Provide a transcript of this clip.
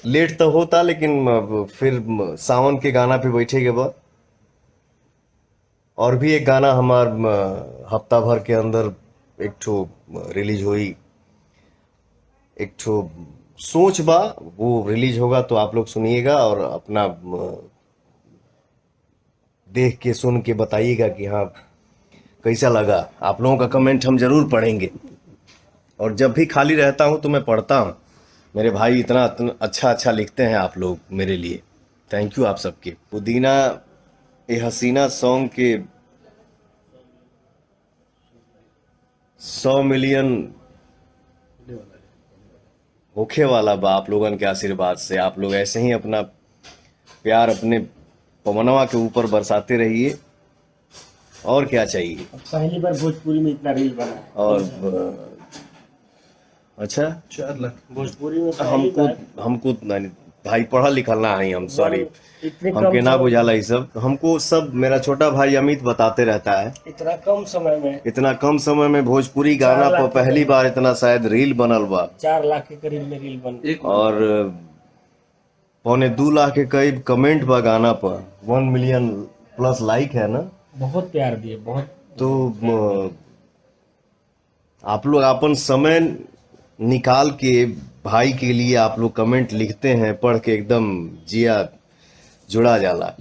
Late तो होता, लेकिन फिर सावन के गाना पे बैठे के बाद और भी एक गाना हमार हफ्ता भर के अंदर एक ठो रिलीज हुई, एक ठो सोच बा, वो रिलीज होगा तो आप लोग सुनिएगा और अपना देख के सुन के बताइएगा कि हाँ कैसा लगा। आप लोगों का कमेंट हम जरूर पढ़ेंगे, और जब भी खाली रहता हूँ तो मैं पढ़ता हूँ। मेरे भाई इतना अच्छा अच्छा लिखते हैं आप लोग मेरे लिए, थैंक यू आप सबके। पुदीना ए हसीना सॉन्ग के 100 मिलियन होखे वाला बा आप लोगन के आशीर्वाद से। आप लोग ऐसे ही अपना प्यार अपने पवनवा के ऊपर बरसाते रहिए, और क्या चाहिए। पहली बार भोजपुरी में इतना रील बना है। और अच्छा 4 लाख भोजपुरी में पहली हमको बार हमको नहीं, भाई पढ़ा लिखल ना है हम, सॉरी इतने कम हमके ना समय बुझाला ये सब। हमको सब मेरा छोटा भाई अमित बताते रहता है। इतना कम समय में इतना कम समय में भोजपुरी गाना 4 पर लाख पहली बार इतना शायद रील बनल बा, 4 लाख के करीब में रील बन गई। और 1.25 लाख के करीब कमेंट बा गाना पर, 1 मिलियन प्लस लाइक है ना। बहुत प्यार दिए, बहुत। तो आप लोग अपन समय निकाल के भाई के लिए आप लोग कमेंट लिखते हैं, पढ़ के एकदम जिया जुड़ा जाला।